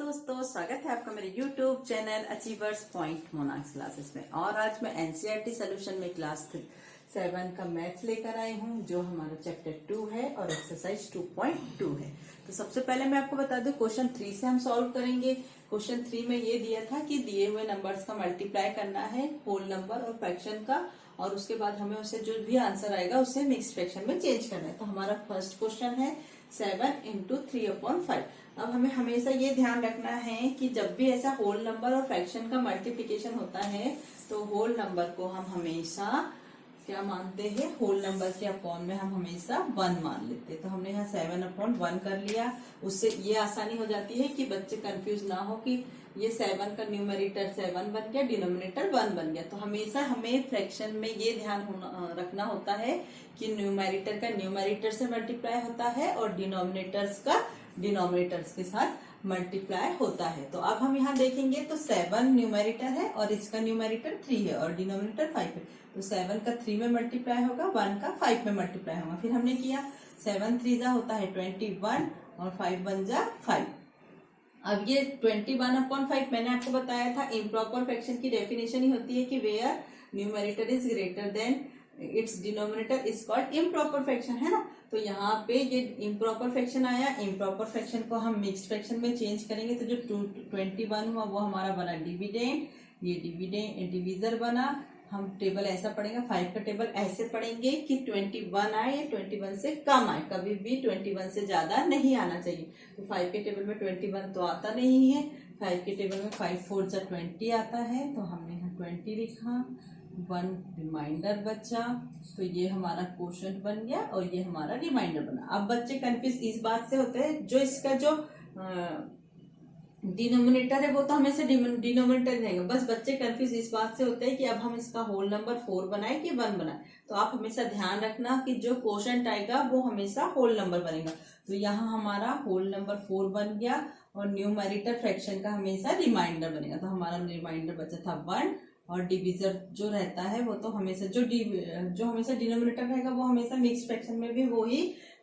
दोस्तों, स्वागत है आपका मेरे YouTube चैनल अचीवर्स पॉइंट मोनाक्स क्लासेस में। और आज मैं एनसीईआरटी सोल्यूशन में क्लास 7 का मैथ्स लेकर आई हूँ, जो हमारा चैप्टर 2 है और एक्सरसाइज 2.2 है। तो सबसे पहले मैं आपको बता दूं, क्वेश्चन 3 से हम सॉल्व करेंगे। क्वेश्चन 3 में ये दिया था कि दिए हुए नंबर्स का मल्टीप्लाई करना है होल नंबर और फ्रैक्शन का, और उसके बाद हमें उसे जो भी आंसर आएगा उसे मिक्स्ड फ्रैक्शन में चेंज करना है। तो हमारा फर्स्ट क्वेश्चन है 7 इंटू 3/5। अब हमें हमेशा ये ध्यान रखना है कि जब भी ऐसा होल नंबर और फ्रैक्शन का मल्टीप्लिकेशन होता है तो होल नंबर को हम हमेशा क्या मानते हैं, होल नंबर के अपॉन में हम हमेशा 1 मान लेते हैं। तो हमने यहाँ 7/1 कर लिया। उससे ये आसानी हो जाती है कि बच्चे कंफ्यूज ना हो कि ये 7 का न्यूमरेटर 7 बन गया, डिनोमिनेटर 1 बन गया। तो हमेशा हमें फ्रैक्शन में ये ध्यान रखना होता है कि न्यूमरेटर का न्यूमरेटर से मल्टीप्लाई होता है और डिनोमिनेटर्स का डिनोमिनेटर्स के साथ मल्टीप्लाई होता है। तो अब हम यहाँ देखेंगे तो 7 न्यूमरेटर है और इसका न्यूमरेटर 3 है और डिनोमिनेटर 5 है। तो 7 का 3 में मल्टीप्लाई होगा, 1 का 5 में मल्टीप्लाई होगा। फिर हमने किया 7 3 जा होता है 21 और 5 1 जा 5। अब ये 21/5 मैंने आपको बताया था, इम्प्रॉपर फ्रैक्शन की डेफिनेशन ही होती है कि where numerator is greater than its denominator is called improper fraction, है ना। तो यहाँ पे ये इम्प्रॉपर फ्रैक्शन आया। इम्प्रॉपर फ्रैक्शन को हम मिक्स्ड फ्रैक्शन में चेंज करेंगे तो जो 21 हुआ वो हमारा बना डिविडेंड, ये डिविडेंड डिविजर बना। हम टेबल ऐसा पढ़ेंगे, 5 का टेबल ऐसे पढ़ेंगे कि 21 आए, 21 से कम आए, कभी भी 21 से ज्यादा नहीं आना चाहिए। तो 5 के टेबल में 21 तो आता नहीं है। 5 के टेबल में 5 4 जा 20 आता है, तो हमने यहाँ 20 लिखा, 1 रिमाइंडर बचा। तो ये हमारा क्वोशंट बन गया और ये हमारा रिमाइंडर बना। अब बच्चे कंफ्यूज इस बात से होते हैं, जो इसका जो डिनोमिनेटर है वो तो हमेशा डिनोमिनेटर रहेगा। बस बच्चे कंफ्यूज इस बात से होते हैं कि अब हम इसका होल नंबर 4 बनाए कि 1 बनाए। तो आप हमेशा ध्यान रखना कि जो क्वोशंट आएगा वो हमेशा होल नंबर बनेगा। तो यहाँ हमारा होल नंबर 4 बन गया और न्यूमरेटर फ्रैक्शन का हमेशा रिमाइंडर बनेगा। तो हमारा रिमाइंडर बचा था 1 और डिविजर जो रहता है वो तो हमेशा जो हमेशा डिनोमिनेटर रहेगा वो हमेशा मिक्स फ्रैक्शन में भी वो ही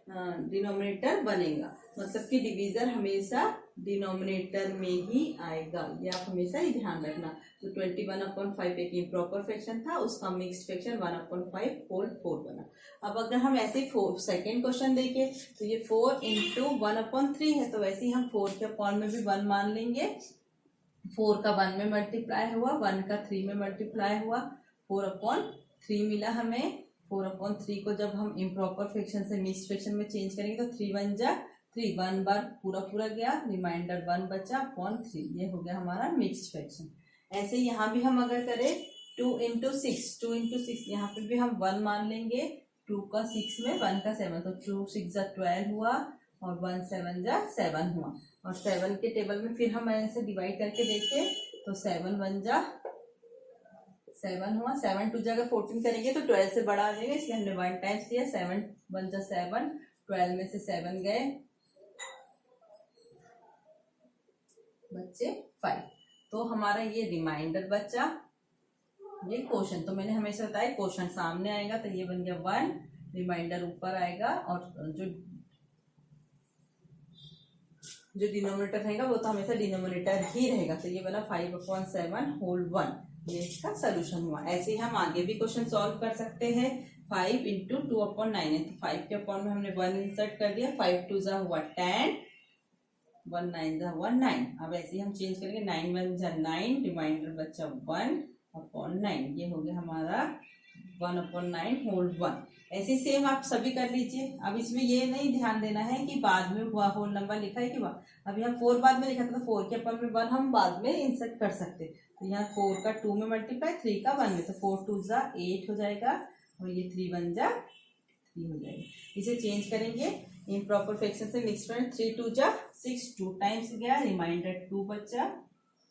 डिनोमिनेटर बनेगा। मतलब कि डिवीजर हमेशा डिनोमिनेटर में ही आएगा, ये आप हमेशा ही ध्यान रखना। तो 21/5 एक इम्प्रॉपर फ्रैक्शन था, उसका मिक्स्ड फ्रैक्शन 1/5 होल 4 बना। अब अगर हम ऐसे सेकेंड क्वेश्चन देखें तो ये 4 इंटू 1/3 है, तो वैसे ही हम 4 के अपॉन में भी 1 मान लेंगे। 4 का 1 में मल्टीप्लाई हुआ, 1 का 3 में मल्टीप्लाई हुआ, 4/3 मिला हमें। 4/3 को जब हम इम्प्रॉपर फ्रैक्शन से मिक्स्ड फ्रैक्शन में चेंज करेंगे तो 3 1 जा 3, 1 बार पूरा गया, रिमाइंडर 1 बचा अपॉन 3, ये हो गया हमारा मिक्स्ड फ्रैक्शन। ऐसे यहाँ भी हम अगर करें 2 इंटू 6 यहाँ पे भी हम 1 मान लेंगे। 2 का 6 में, 1 का 7, तो 2 6 जा 12 हुआ और 1 7 जा 7 हुआ। और 7 के टेबल में फिर हम ऐसे डिवाइड करके देखें तो 7 1 जा 7 हुआ, 7 2 जगह 14 करेंगे तो 12 से बड़ा आ जाएगा, इसलिए हमने 1 टाइम्स दिया। 7 1 जा 7, 12 में से 7 गए, बच्चे 5। तो हमारा ये रिमाइंडर बचा, ये क्वोशंट। तो मैंने हमेशा बताया क्वोशंट सामने आएगा तो ये बन गया 1, रिमाइंडर ऊपर आएगा और जो डिनोमिनेटर रहेगा वो तो हमेशा डिनोमिनेटर ही रहेगा। तो ये बना 5/7 होल 1, ये इसका सोल्यूशन हुआ। ऐसे ही हम आगे भी क्वेश्चन सॉल्व कर सकते हैं। 5 इंटू 2/9 है, तो 5 के अपॉन में हमने 1 इंसर्ट कर दिया। 5 2 जा हुआ 10, 1 9 जा हुआ 9। अब ऐसे ही हम चेंज करेंगे, 9 1 जा 9, रिमाइंडर बचा 1/9, ये हो गया हमारा 1/9 होल 1। ऐसे सेम आप सभी कर लीजिए। अब इसमें ये नहीं ध्यान देना है कि बाद में हुआ होल नंबर लिखा है कि अब यहाँ 4 बाद में लिखा था तो 4 के अपॉन में 1 हम बाद में इंसर्ट कर सकते। तो यहाँ 4 का 2 में मल्टीप्लाई, 3 का 1 में, तो 4 2 जा 8 हो जाएगा और ये 3 1 जा 3 हो जाएगा। इसे चेंज करेंगे इम्प्रॉपर फ्रैक्शन से मिक्स्ड फ्रैक्शन, 3 2 जा 6, 2 टाइम्स गया, रिमाइंडर 2 बचा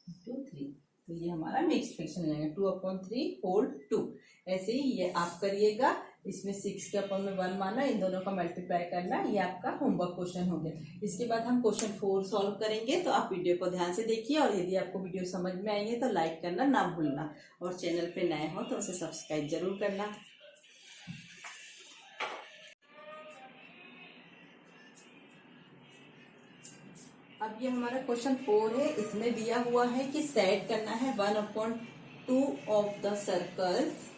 2 3। तो ये हमारा मिक्स्ड फ्रैक्शन हो जाएगा 2/3 होल 2। ऐसे ही ये आप करिएगा। इसमें 6 के अपॉन में 1 माना, इन दोनों का मल्टीप्लाई करना, ये आपका होमवर्क क्वेश्चन हो गया। इसके बाद हम क्वेश्चन 4 सॉल्व करेंगे। तो आप वीडियो को ध्यान से देखिए और यदि आपको वीडियो समझ में आई है तो लाइक करना ना भूलना और चैनल पे नए हो तो उसे सब्सक्राइब जरूर करना। अब ये हमारा क्वेश्चन 4 है। इसमें दिया हुआ है कि सेट करना है 1/2 of the circles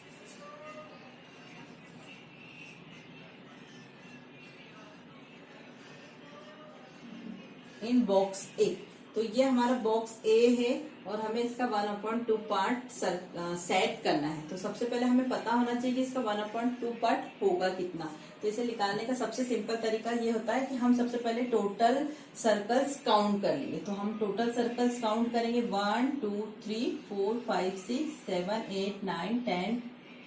in box A. तो ये हमारा बॉक्स ए है और हमें इसका 1/2 पार्ट सेट करना है। तो सबसे पहले हमें पता होना चाहिए कि इसका 1/2 पार्ट होगा कितना। तो इसे निकालने का सबसे सिंपल तरीका ये होता है कि हम सबसे पहले टोटल सर्कल्स काउंट कर लेंगे। तो हम टोटल सर्कल्स काउंट करेंगे 1 2 3 4 5 6 7 8 9 10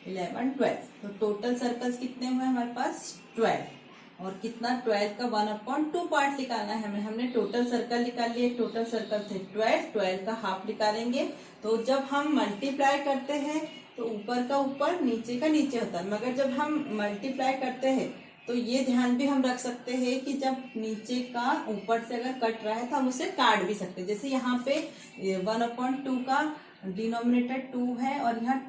11 12। तो टोटल सर्कल्स कितने हुए हमारे पास 12। और कितना 12 का 1/2 पार्ट निकालना है हमें। हमने टोटल सर्कल निकाल लिए। टोटल सर्कल थे 12 का हाफ निकालेंगे। तो जब हम मल्टीप्लाई करते हैं तो ऊपर का ऊपर नीचे का नीचे होता है, मगर जब हम मल्टीप्लाई करते हैं तो ये ध्यान भी हम रख सकते हैं कि जब नीचे का ऊपर से अगर कट रहा है तो हम उसे काट भी सकते हैं। जैसे यहाँ पे 1/2 का डिनोमिनेटर 2 है और यहाँ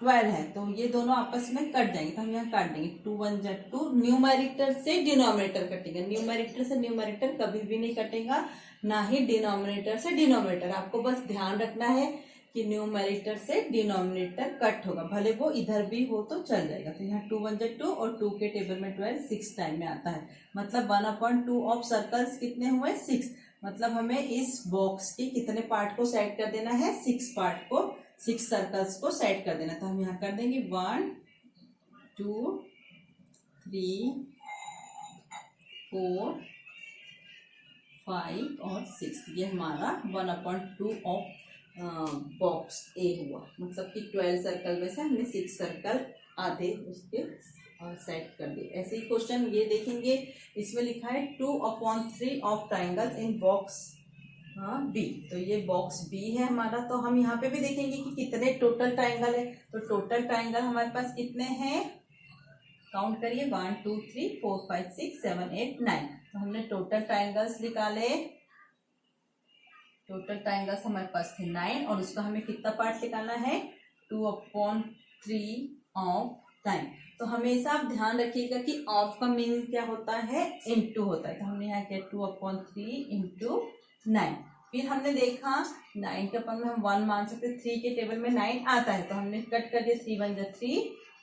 12 है, तो ये दोनों आपस में कट जाएंगे। तो हम यहाँ काट देंगे 2 1 जा 2। न्यूमरेटर से डिनोमिनेटर कटेगा, न्यूमरेटर से न्यूमरेटर कभी भी नहीं कटेगा, ना ही डिनोमिनेटर से डिनोमिनेटर। आपको बस ध्यान रखना है कि न्यूमरेटर से डिनोमिनेटर कट होगा, भले वो इधर भी हो तो चल जाएगा। तो यहाँ 2 1 जा 2 और 2 के टेबल में 12 6 टाइम में आता है। मतलब 1/2 ऑफ सर्कल्स कितने हुए 6। मतलब हमें इस बॉक्स के कितने पार्ट को सेट कर देना है 6 पार्ट को, 6 सर्कल्स को सेट कर देना। तो हम यहाँ कर देंगे 1 2 3 4 5 और 6। ये हमारा 1/2 ऑफ बॉक्स ए हुआ। मतलब कि 12 सर्कल में से हमने 6 सर्कल आधे उसके सेट कर दिए। ऐसे ही क्वेश्चन ये देखेंगे, इसमें लिखा है 2/3 of triangles in box B. तो ये बॉक्स बी है हमारा। तो हम यहाँ पे भी देखेंगे कि कितने टोटल ट्राइंगल है। तो टोटल ट्राइंगल हमारे पास कितने हैं, काउंट करिए 1 2 3 4 5 6 7 8 9। तो हमने टोटल ट्राइंगल्स निकाले। टोटल ट्राइंगल्स हमारे पास थे 9 और उसका हमें कितना पार्ट निकालना है 2/3 ऑफ 9। तो हमेशा आप ध्यान रखिएगा कि ऑफ का मीनिंग क्या होता है, इनटू होता है। तो हमने यहाँ किया 2/3 इंटू 9। फिर हमने देखा 9 के अपन में हम 1 मान सकते, 3 के टेबल में 9 आता है तो हमने कट कर दिया 3 1 जा 3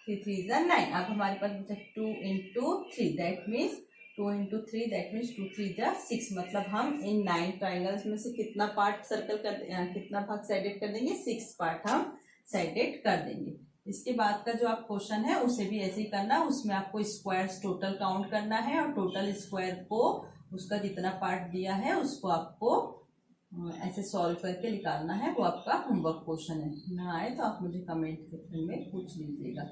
3 3 जा 9। अब हमारे पास बचा 2 into 3, that means 2 into 3 that means 2 3 जा 6। मतलब हम इन 9 ट्राइंगल्स में से कितना पार्ट सर्कल कर कितना भाग साइडेड कर देंगे 6 पार्ट हम साइडेड कर देंगे। इसके बाद का जो आप क्वेश्चन है उसे भी ऐसे ही करना, उसमें आपको स्क्वायर्स टोटल काउंट करना है और टोटल स्क्वायर को उसका जितना पार्ट दिया है उसको आपको ऐसे सॉल्व करके निकालना है। वो आपका होमवर्क क्वेश्चन है। ना आए तो आप मुझे कमेंट सेक्शन में पूछ लीजिएगा।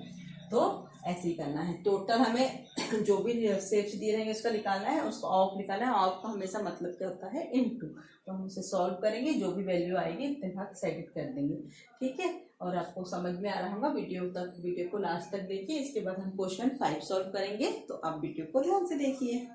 तो ऐसे ही करना है। टोटल हमें जो भी शेप्स दिए रहेंगे उसका निकालना है, उसको ऑफ निकालना है। ऑफ का हमेशा मतलब क्या होता है इनटू। तो हम उसे सॉल्व करेंगे, जो भी वैल्यू आएगी इतने भाग सेट कर देंगे। ठीक है, और आपको समझ में आ रहा होगा। वीडियो को लास्ट तक देखिए। इसके बाद हम क्वेश्चन 5 सॉल्व करेंगे। तो आप वीडियो को ध्यान से देखिए।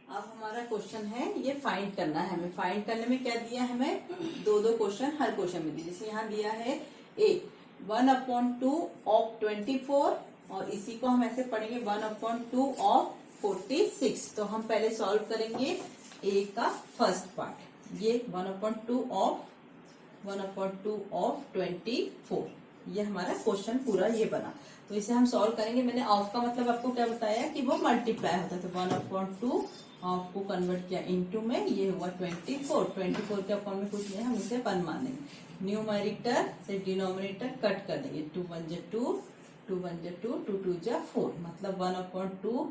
अब हमारा क्वेश्चन है ये फाइंड करना है हमें। फाइंड करने में क्या दिया है हमें, दो क्वेश्चन हर क्वेश्चन में दिए। जैसे यहाँ दिया है ए 1/2 ऑफ 24 और इसी को हम ऐसे पढ़ेंगे 1/2 ऑफ 46। तो हम पहले सॉल्व करेंगे ए का फर्स्ट पार्ट। ये 1/2 ऑफ 24। ये हमारा क्वेश्चन पूरा ये बना। तो इसे हम सॉल्व करेंगे। मैंने ऑफ का मतलब आपको क्या बताया कि वो मल्टीप्लाई होता है। तो 1/2 ऑफ को कन्वर्ट किया इनटू में, ये हुआ 24 के अपॉन में कुछ नहीं, हम इसे 1 मानेंगे। न्यूमरेटर से डिनोमिनेटर कट कर देंगे। 2 1 जा 2 2 1 जा 2 2 2 जा 4। मतलब 1/2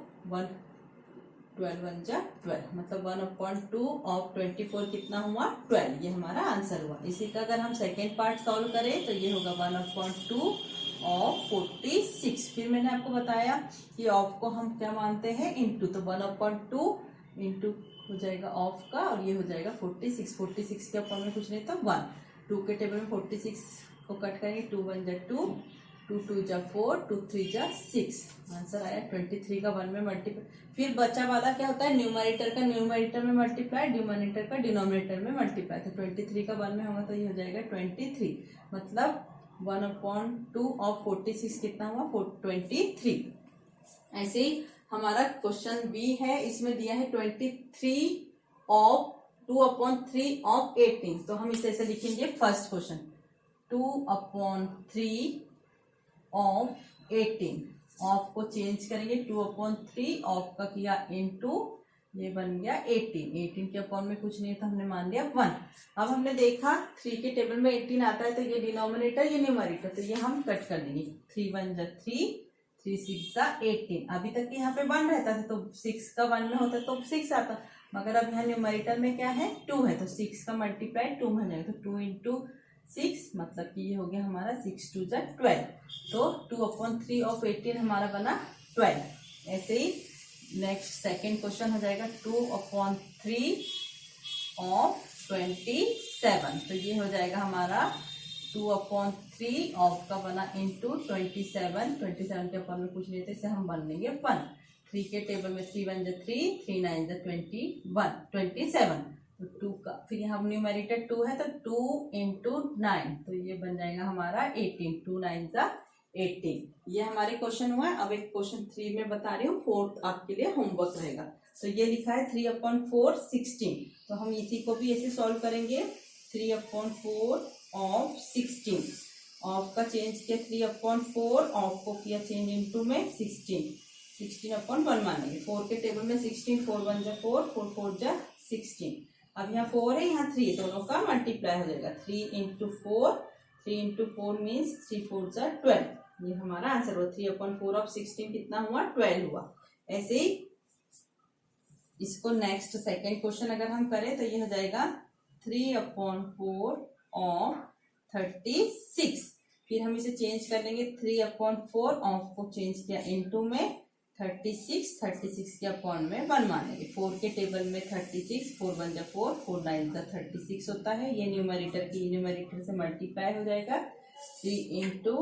12 1 जा 12। मतलब 1/2 ऑफ 24 कितना हुआ 12। ये हमारा आंसर हुआ। इसी का अगर हम सेकेंड पार्ट सॉल्व करें तो ये होगा 1/2 ऑफ 46। फिर मैंने आपको बताया कि ऑफ को हम क्या मानते हैं इनटू। तो 1/2 इंटू हो जाएगा ऑफ का और ये हो जाएगा 46। 46 के ऊपर में कुछ नहीं तो 1। 2 के टेबल में 46 को कट करेंगे। 2 1 जा 2 2 2 जा 4 2 3 जा 6। आंसर आया 23 का 1 में मल्टीप्लाई। फिर बचा वाला क्या होता है, न्यूमरेटर का न्यूमरेटर में मल्टीप्लाई, डिनोमिनेटर का डिनोमिनेटर में मल्टीप्लाई। तो 23 का 1 में होगा तो ये हो जाएगा 23। मतलब 1/2 ऑफ 46 कितना हुआ 23। ऐसे ही हमारा क्वेश्चन बी है, इसमें दिया है 23 ऑफ 2/3 ऑफ 18। तो हम इसे ऐसे लिखेंगे फर्स्ट क्वेश्चन 2/3 ऑफ 18। ऑफ को चेंज करेंगे 2/3 ऑफ का किया इनटू ये बन गया 18 के अपॉन में कुछ नहीं था, हमने मान लिया 1। अब हमने देखा 3 के टेबल में 18 आता है तो ये डिनोमिनेटर ये न्यूमरेटर, तो ये हम कट कर देंगे। 3 1 जा 3, 3 6 जा 18। अभी तक यहाँ पे 1 रहता था तो 6 का 1 में होता तो 6 आता, मगर अब यहाँ न्यूमरेटर में क्या है 2 है तो 6 का मल्टीप्लाई 2 में जाएगा, तो 2 इंटू 6 मतलब कि ये हो गया हमारा 6 2 जा 12। तो 2/3 ऑफ 18 हमारा बना 12। ऐसे ही नेक्स्ट सेकेंड क्वेश्चन हो जाएगा 2/3 ऑफ 27। तो ये हो जाएगा हमारा 2/3 ऑफ का बना इंटू 27 के अपॉन में कुछ नहीं थे, इसे हम बन लेंगे 1। 3 के टेबल में 3 1 जा 3, 3 9 जा 27। तो 2 का फिर यहाँ न्यूमरेटर 2 है तो 2 इंटू 9, तो ये बन जाएगा हमारा 18। 2 9 जा 18। ये हमारे क्वेश्चन हुआ है। अब एक क्वेश्चन 3 में बता रही हूँ, 4 आपके लिए होमवर्क रहेगा। तो ये लिखा है 3/4 16। तो हम इसी को भी ऐसे सॉल्व करेंगे। 3/4 ऑफ 16, ऑफ का चेंज किया 3/4, ऑफ को किया चेंज इनटू में 16/1 मानेंगे। 4 के टेबल में 16, 4 1 जा 4, 4 4 जा 16। अब यहाँ 4 है, यहाँ 3, दोनों का मल्टीप्लाई हो जाएगा। 3 इंटू 4 मीन्स 3 4 जा 12। ये हमारा आंसर हुआ। 3/4 ऑफ 16 कितना हुआ 12 हुआ। ऐसे ही इसको नेक्स्ट सेकेंड क्वेश्चन अगर हम करें तो ये हो जाएगा 3/4 ऑफ 36। फिर हम इसे चेंज कर लेंगे। 3/4 ऑफ को चेंज किया इनटू में 36 के अपॉन में 1 मानेंगे। 4 के टेबल में 36, 4 1 जा 4, 4 9 जा 36 होता है। ये न्यूमरेटर से मल्टीप्लाई हो जाएगा। 3 इंटू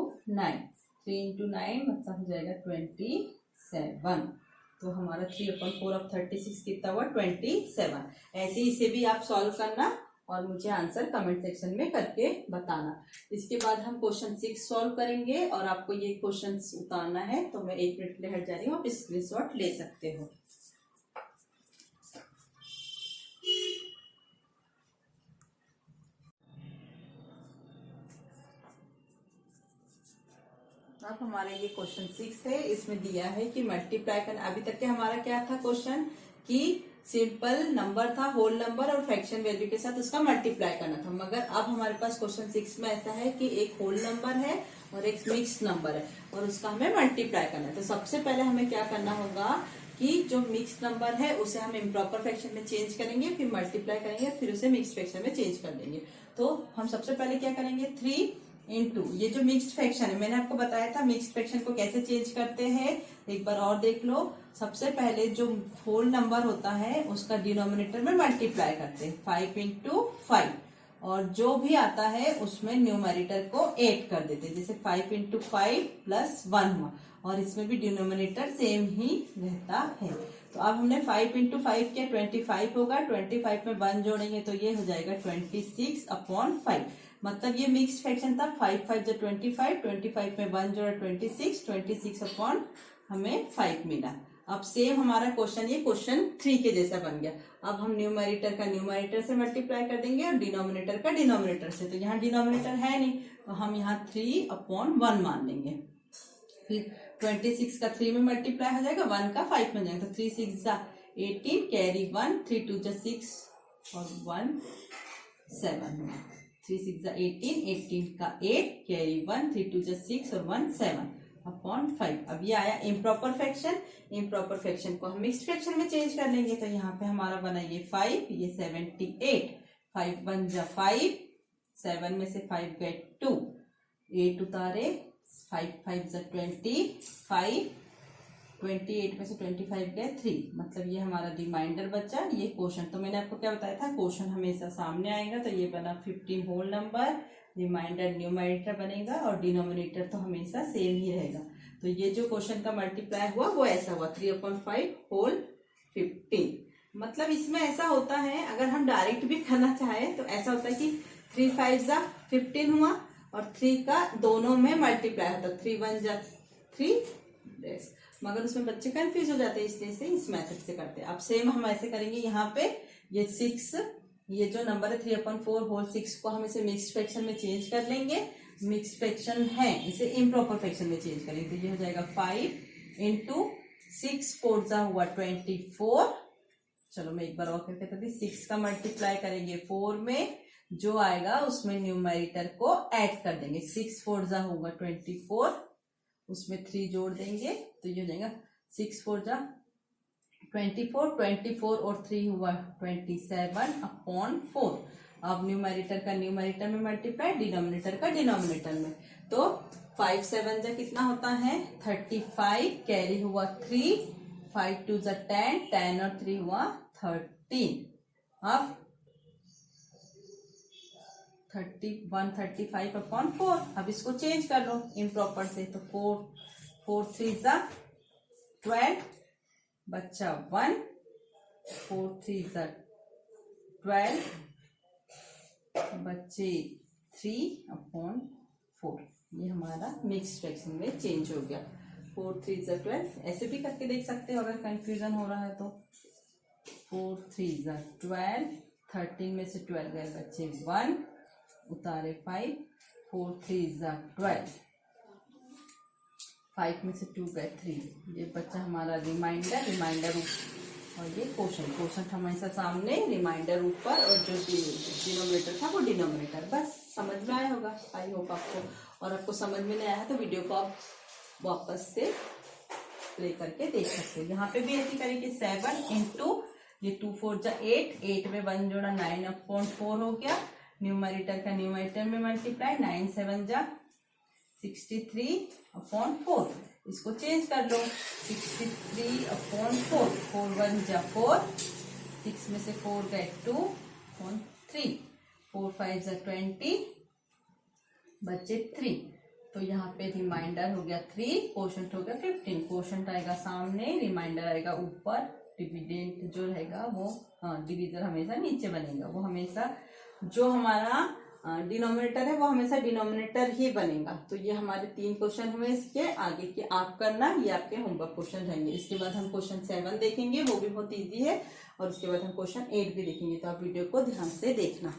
9 मतलब हो जाएगा 27। तो हमारा 3/4 ऑफ 36 कितना हुआ 27। ऐसे ही इसे भी आप सॉल्व करना और मुझे आंसर कमेंट सेक्शन में करके बताना। इसके बाद हम क्वेश्चन 6 सॉल्व करेंगे और आपको ये क्वेश्चन उतारना है तो मैं 1 मिनट के लिए हट जा रही हूँ, आप स्क्रीनशॉट ले सकते हो। अब हमारा ये क्वेश्चन 6 है। इसमें दिया है कि मल्टीप्लाई करना। अभी तक के हमारा क्या था क्वेश्चन कि सिंपल नंबर था, होल नंबर और फ्रैक्शन वैल्यू के साथ उसका मल्टीप्लाई करना था। मगर अब हमारे पास क्वेश्चन 6 में ऐसा है कि एक होल नंबर है और एक मिक्स्ड नंबर है और उसका हमें मल्टीप्लाई करना है। तो सबसे पहले हमें क्या करना होगा कि जो मिक्स्ड नंबर है उसे हम इम्प्रॉपर फ्रैक्शन में चेंज करेंगे, फिर मल्टीप्लाई करेंगे, फिर उसे मिक्स्ड फ्रैक्शन में चेंज कर देंगे। तो हम सबसे पहले क्या करेंगे 3 इंटू ये जो मिक्स्ड फ्रैक्शन है, मैंने आपको बताया था मिक्स्ड फ्रैक्शन को कैसे चेंज करते हैं, एक बार और देख लो। सबसे पहले जो होल नंबर होता है उसका डिनोमिनेटर में मल्टीप्लाई करते हैं 5 इंटू 5, और जो भी आता है उसमें न्यूमरेटर को 8 कर देते हैं। जैसे 5 इंटू 5 प्लस 1 हुआ, और इसमें भी डिनोमिनेटर सेम ही रहता है। तो अब हमने 5 इंटू 5 किया 25 होगा, 25 में 1 जोड़ेंगे तो ये हो जाएगा 26/5। मतलब ये मिक्स्ड फ्रैक्शन था। 5 5 जो 25 में 1 जोड़ा 26 हमें 5 मिला। अब सेम हमारा क्वेश्चन ये क्वेश्चन 3 के जैसा बन गया। अब हम न्यूमरेटर का न्यूमरेटर से मल्टीप्लाई कर देंगे और डिनोमिनेटर का डिनोमिनेटर से। तो यहाँ डिनोमिनेटर है नहीं तो हम यहाँ 3/1 मान लेंगे। फिर 26 का 3 में मल्टीप्लाई हो जाएगा, 1 का 5 में जाएगा। तो 3 6 जा 18, कैरी 1, 3 2 जा 6 और 1 7। 3 6 जा 18, 18 का 8, कैरी 1, 3 2 जा 6 और 1 7/5। अब ये आया इम्प्रॉपर फ्रैक्शन। इम्प्रॉपर फ्रैक्शन को हम मिक्स्ड फ्रैक्शन में चेंज कर लेंगे। तो यहाँ पे हमारा बना ये 5, ये 78, 5 1 जा 5, 7 में से 5 गए 2, 8 उतारे, 5 5 जा 25, 28 में से 25 गए 3, मतलब ये हमारा रिमाइंडर बचा ये क्वेश्चन। तो मैंने आपको क्या बताया था, क्वेश्चन हमेशा सामने आएगा। तो ये बना 15 होल नंबर, रिमाइंडर न्यूमरेटर बनेगा और डिनोमिनेटर तो हमेशा सेम ही रहेगा। तो ये जो क्वेश्चन का मल्टीप्लाई हुआ वो ऐसा हुआ 3/5 होल 15। मतलब इसमें ऐसा होता है, अगर हम डायरेक्ट भी करना चाहें तो ऐसा होता है कि 3 5 जा 15 हुआ और 3 का दोनों में मल्टीप्लाई होता है। 3 1 जा 3, मगर उसमें बच्चे कंफ्यूज हो जाते हैं, इसलिए से इस मेथड से करते हैं। अब सेम हम ऐसे करेंगे यहाँ पे, ये 6, ये जो नंबर है 3/4 होल 6 को हम इसे मिक्स्ड फ्रैक्शन में चेंज कर लेंगे। मिक्स्ड फ्रैक्शन है, इसे इम्प्रॉपर फ्रैक्शन में चेंज करेंगे तो ये हो जाएगा 5 इंटू 6 4 जा हुआ 24। चलो मैं एक बार और करके तो 6 का मल्टीप्लाई करेंगे 4 में, जो आएगा उसमें न्यूमरेटर को ऐड कर देंगे। 6 4 जा होगा 24, उसमें 3 जोड़ देंगे तो ये हो जाएगा 6 4 जा 24, 24 और 3 हुआ 27/4। अब न्यूमरेटर का न्यूमरेटर में मल्टीप्लाई, डिनोमिनेटर का डिनोमिनेटर में, तो 5 7 जा कितना होता है 35, कैरी हुआ 3, 5 2 जा 10, 10 और 3 हुआ 13। अब 135/4, अब इसको चेंज कर लो इम्प्रॉपर से, तो 4 3 जा 12, बच्चा 1, 4 3 जा 12, बच्चे 3/4। ये हमारा मिक्स फ्रैक्शन में चेंज हो गया। 4 3 जा 12, ऐसे भी करके देख सकते हो अगर कंफ्यूजन हो रहा है तो। 4 3 जा 12, 13 में से 12 गए बच्चे 1, उतारे 5, 4 3 जा 12, 5 में से 2 गए 3, ये बच्चा हमारा रिमाइंडर और ये क्वोशंट हमेशा सामने, रिमाइंडर ऊपर और जो डिनोमिनेटर था वो डिनोमिनेटर। बस समझ में आया होगा आई होप आपको। और आपको समझ में नहीं आया है तो वीडियो को आप वापस से प्ले करके देख सकते हो। यहाँ पे भी ऐसी करेंगे 7 इंटू ये 2 4 जा 8, 8 में 1 जोड़ा 9/4 हो गया। न्यूमरेटर का न्यूमरेटर में मल्टीप्लाई, 9 7 जा 63/4, इसको चेंज कर लो 63/4, 4 1 जा 4, 6 में से 4 गए 2/3, 4 5 जा 20, बच्चे 3, तो यहाँ पे रिमाइंडर हो गया 3, क्वोशंट हो गया 15। क्वोशंट आएगा सामने, रिमाइंडर आएगा ऊपर, डिविडेंड जो रहेगा वो डिविजर हमेशा नीचे बनेगा, वो हमेशा जो हमारा डिनोमिनेटर है वो हमेशा डिनोमिनेटर ही बनेगा। तो ये हमारे 3 क्वेश्चन हुए, इसके आगे के आप करना, ये आपके होमवर्क क्वेश्चन रहेंगे। इसके बाद हम क्वेश्चन 7 देखेंगे, वो भी बहुत इजी है, और उसके बाद हम क्वेश्चन 8 भी देखेंगे। तो आप वीडियो को ध्यान से देखना।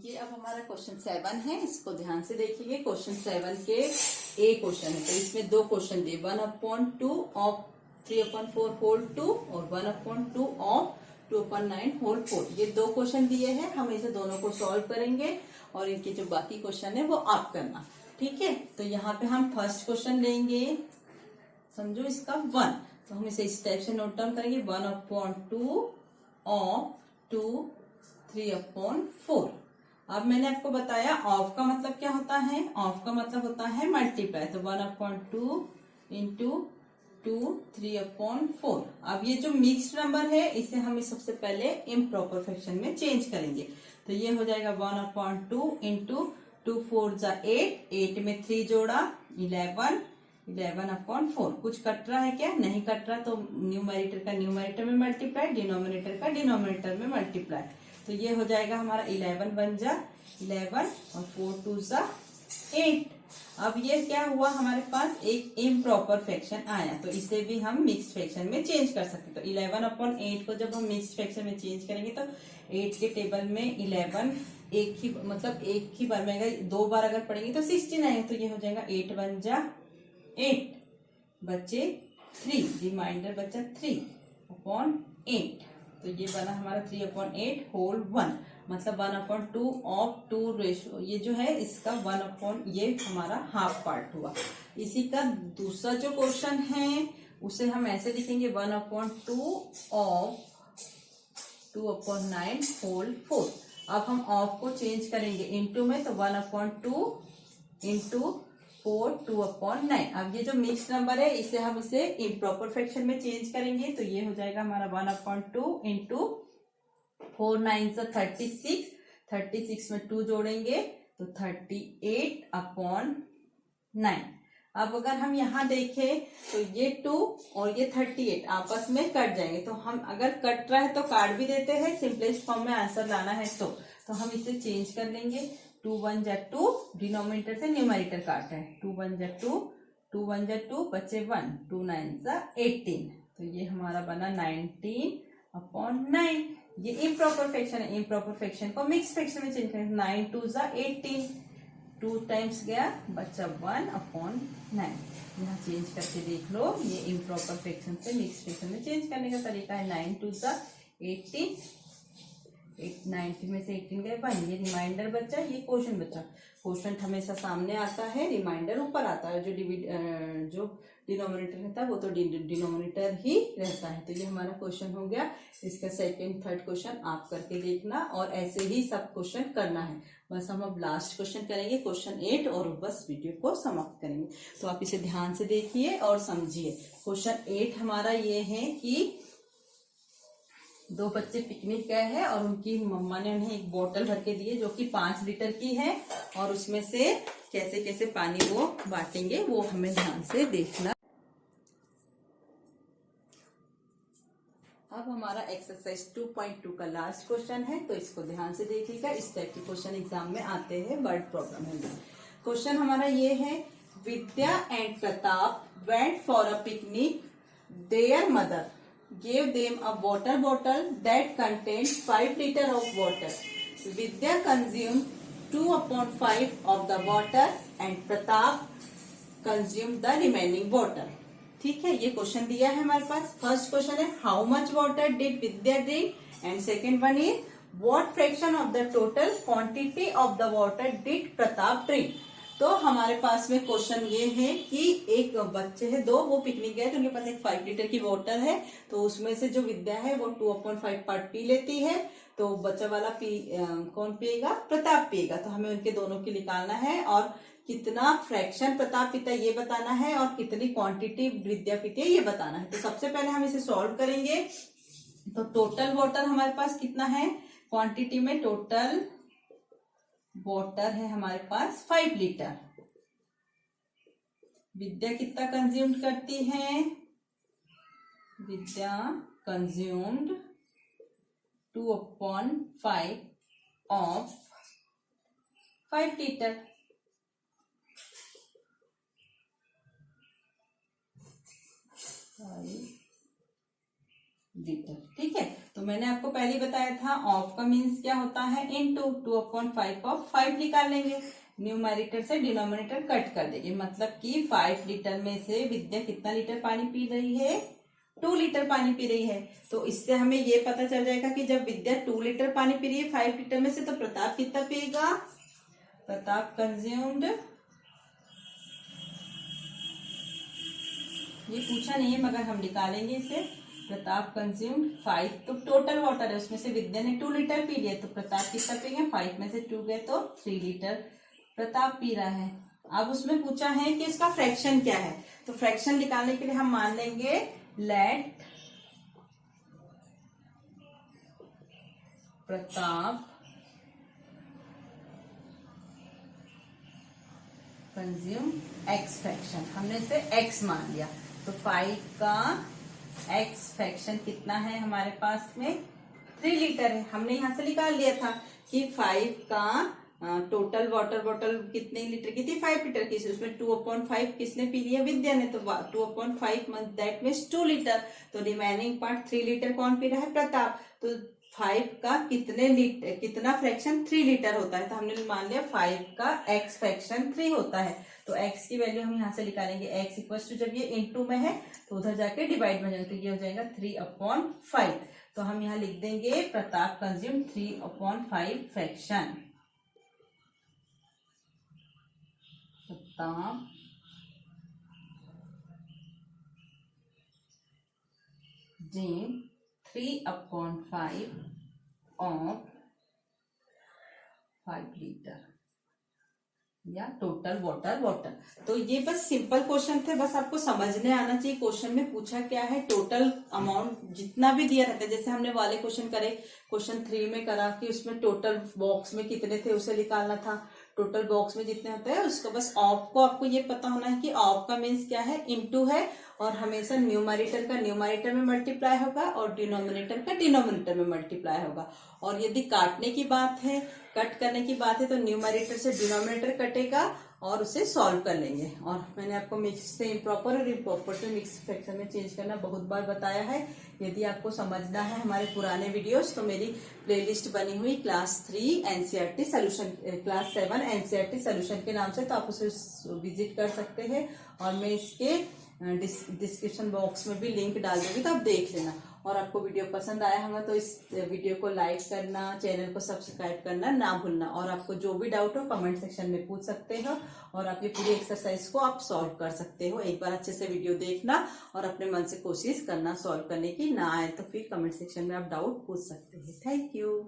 ये अब हमारा क्वेश्चन 7 है, इसको ध्यान से देखिए। क्वेश्चन 7 के ए क्वेश्चन है, तो इसमें 2 क्वेश्चन दिए, 1/2 ऑफ 3/4 होल 2 और 1/2 ऑफ 2/9 होल 4। ये 2 क्वेश्चन दिए हैं, हम इसे दोनों को सॉल्व करेंगे और इनके जो बाकी क्वेश्चन है वो आप करना, ठीक है। तो यहाँ पे हम फर्स्ट क्वेश्चन लेंगे, समझो इसका 1, तो हम इसे इस टाइप से नोट डाउन करेंगे, 1/2 ऑफ 2 3/4। अब मैंने आपको बताया ऑफ का मतलब क्या होता है, ऑफ का मतलब होता है मल्टीप्लाई, तो 1/2 इंटू 2 3/4। अब ये जो मिक्स्ड नंबर है इसे हम सबसे पहले इम्प्रॉपर फ्रैक्शन में चेंज करेंगे, तो ये हो जाएगा 1/2 इंटू 2 4 जा 8, 8 में 3 जोड़ा 11, 11/4। कुछ कट रहा है क्या, नहीं कट रहा, तो न्यूमरेटर का न्यूमरेटर में मल्टीप्लाई, डिनोमिनेटर का डिनोमिनेटर में मल्टीप्लाई, तो ये हो जाएगा हमारा 11 1 जा 11 और 4 2 जा 8। अब ये क्या हुआ, हमारे पास एक इम्प्रॉपर फ्रैक्शन आया, तो इसे भी हम मिक्स्ड फ्रैक्शन में चेंज कर सकते हैं। तो 11/8 को जब हम मिक्स्ड फ्रैक्शन में चेंज करेंगे तो 8 के टेबल में 11 एक ही बार में अगर 2 बार अगर पढ़ेंगे तो 16 आएगा, तो ये हो जाएगा 8 1 जा 8, बच्चे 3, रिमाइंडर बचा 3/8, तो ये बना हमारा 3/8 होल 1, मतलब 1/2 ऑफ 2 रेशो, ये जो है इसका 1/, ये हमारा हाफ पार्ट हुआ। इसी का दूसरा जो क्वेश्चन है उसे हम ऐसे लिखेंगे 1/2 ऑफ 2/9 होल 4। अब हम ऑफ को चेंज करेंगे इनटू में, तो 1/2 इंटू 4 2/9। अब ये जो मिक्स नंबर है इसे हम इसे इम्प्रॉपर फ्रैक्शन में चेंज करेंगे, तो ये हो जाएगा हमारा 1/2 इंटू 4 9 से 36, 36 में 2 जोड़ेंगे तो 38/9। अब अगर हम यहाँ देखें तो ये 2 और ये 38 आपस में कट जाएंगे, तो हम अगर कट रहा है तो काट भी देते हैं, सिंपलेस्ट फॉर्म में आंसर लाना है तो हम इसे चेंज कर लेंगे। 2 1 जा 2, डिनोमिनेटर से न्यूमरेटर काट है। 2 1 जा 2, 2 1 जा 2, बचे 1, 2 9 जा 18। तो ये हमारा बना 19/9। ये इम्प्रॉपर फ्रैक्शन है। इम्प्रॉपर फ्रैक्शन को मिक्स फ्रैक्शन में चेंज करेंगे। 9 2 जा 18, 2 टाइम्स गया, बचा 1/9। यहाँ चेंज करके देख लो, ये इम्प्रॉपर फ्रैक्शन से मिक्स फ्रैक्शन में चेंज करने का तरीका है। 9 2 जा 18, 90 में से 18 गए 1, ये रिमाइंडर बचा, ये क्वोशंट बचा। क्वोशंट हमेशा सामने आता है, रिमाइंडर ऊपर आता है। जो डिनोमिनेटर रहता है वो तो डिनोमिनेटर ही रहता है। तो ये हमारा क्वेश्चन हो गया। इसका सेकंड थर्ड क्वेश्चन आप करके देखना, और ऐसे ही सब क्वेश्चन करना है। बस हम अब लास्ट क्वेश्चन करेंगे, क्वेश्चन 8, और बस वीडियो को समाप्त करेंगे। तो आप इसे ध्यान से देखिए और समझिए। क्वेश्चन 8 हमारा ये है कि 2 बच्चे पिकनिक गए हैं और उनकी मम्मा ने उन्हें एक बोतल भर के दी है जो कि 5 लीटर की है, और उसमें से कैसे कैसे पानी वो बांटेंगे वो हमें ध्यान से देखना। अब हमारा एक्सरसाइज 2.2 का लास्ट क्वेश्चन है, तो इसको ध्यान से देखिएगा। इस टाइप के क्वेश्चन एग्जाम में आते हैं, वर्ड प्रॉब्लम है। क्वेश्चन हमारा ये है, Vidya and Pratap went for a picnic. Their mother gave them a water bottle that contained 5 liters of water. Vidya consumed 2/5 of the water and Pratap consumed the remaining water. ठीक है, ये question दिया है हमारे पास। फर्स्ट क्वेश्चन है, how much water did Vidya drink, and second one is what fraction of the total quantity of the water did Pratap drink. तो हमारे पास में क्वेश्चन ये है कि एक बच्चे हैं 2, वो पिकनिक गए तो उनके पास एक 5 लीटर की बोतल है। तो उसमें से जो विद्या है वो 2/5 पार्ट पी लेती है, तो बच्चा वाला कौन पिएगा? प्रताप पिएगा। तो हमें उनके दोनों की निकालना है, और कितना फ्रैक्शन प्रताप पीता है ये बताना है, और कितनी क्वांटिटी विद्या पीती है ये बताना है। तो सबसे पहले हम इसे सॉल्व करेंगे। तो टोटल वाटर हमारे पास कितना है क्वांटिटी में? टोटल वाटर है हमारे पास 5 लीटर। विद्या कितना कंज्यूम करती है? विद्या कंज्यूम्ड 2/5 ऑफ 5 लीटर। लीटर, ठीक है। तो मैंने आपको पहले ही बताया था, ऑफ का मीन्स क्या होता है? इनटू 2/5 ऑफ 5 निकाल लेंगे। न्यूमरेटर से डिनोमिनेटर कट कर देंगे, मतलब कि 5 लीटर में से विद्या कितना लीटर पानी पी रही है? 2 लीटर पानी पी रही है। तो इससे हमें ये पता चल जाएगा कि जब विद्या 2 लीटर पानी पी रही है 5 लीटर में से, तो प्रताप कितना पिएगा? प्रताप कंज्यूम्ड, ये पूछा नहीं है मगर हम निकालेंगे इसे। प्रताप कंज्यूम्ड 5, तो टोटल वाटर है उसमें से विद्या ने 2 लीटर पी लिया, तो प्रताप कितना पिएंगे? 5 में से 2 गए तो 3 लीटर प्रताप पी रहा है। अब उसमें पूछा है कि इसका फ्रैक्शन क्या है, तो फ्रैक्शन निकालने के लिए हम मान लेंगे let Pratap consume x fraction. हमने इसे एक्स मान लिया, तो 5 का एक्स फ्रैक्शन कितना है हमारे पास में? 3 लीटर है। हमने यहां से निकाल लिया था कि 5 का टोटल वाटर बॉटल कितने लीटर की थी? 5 लीटर की। उसमें 2/5 किसने पी लिया? विद्या ने। तो 2/5 दैट मीन्स 2 लीटर। तो रिमेनिंग पार्ट 3 लीटर कौन पी रहा है? प्रताप। तो 5 का कितना फ्रैक्शन? 3 लीटर होता है। तो हमने मान लिया 5 का एक्स फ्रैक्शन 3 होता है। तो x की वैल्यू हम यहाँ से निकालेंगे। x इक्वल टू, जब ये इनटू में है तो उधर जाके डिवाइड में जाएगा, तो ये हो जाएगा 3/5। तो हम यहाँ लिख देंगे Pratap consume 3/5 fraction. Pratap drink 3/5 of 5 litre या टोटल वाटर। तो ये बस सिंपल क्वेश्चन थे, बस आपको समझने आना चाहिए क्वेश्चन में पूछा क्या है। टोटल अमाउंट जितना भी दिया रहता है, जैसे हमने वाले क्वेश्चन करे, क्वेश्चन 3 में करा कि उसमें टोटल बॉक्स में कितने थे उसे निकालना था। टोटल बॉक्स में जितने होते हैं उसका बस ऑफ को आपको ये पता होना है कि ऑफ का मीन्स क्या है? इनटू है, और हमेशा न्यूमरेटर का न्यूमरेटर में मल्टीप्लाई होगा और डिनोमिनेटर का डिनोमिनेटर में मल्टीप्लाई होगा। और यदि काटने की बात है, कट करने की बात है, तो न्यूमरेटर से डिनोमिनेटर कटेगा और उसे सॉल्व कर लेंगे। और मैंने आपको मिक्स से इम्प्रॉपर और इम्प्रॉपर से मिक्स फ्रैक्शन में चेंज करना बहुत बार बताया है। यदि आपको समझना है हमारे पुराने वीडियोस तो मेरी प्लेलिस्ट बनी हुई class 3 NCERT solution, class 7 NCERT solution के नाम से, तो आप उसे विजिट कर सकते हैं। और मैं इसके डिस्क्रिप्शन बॉक्स में भी लिंक डाल दूंगी, तो आप देख लेना। और आपको वीडियो पसंद आया होगा तो इस वीडियो को लाइक करना, चैनल को सब्सक्राइब करना ना भूलना। और आपको जो भी डाउट हो कमेंट सेक्शन में पूछ सकते हो और आप ये पूरी एक्सरसाइज को आप सॉल्व कर सकते हो। एक बार अच्छे से वीडियो देखना और अपने मन से कोशिश करना सॉल्व करने की। ना आए तो फिर कमेंट सेक्शन में आप डाउट पूछ सकते हैं। Thank you.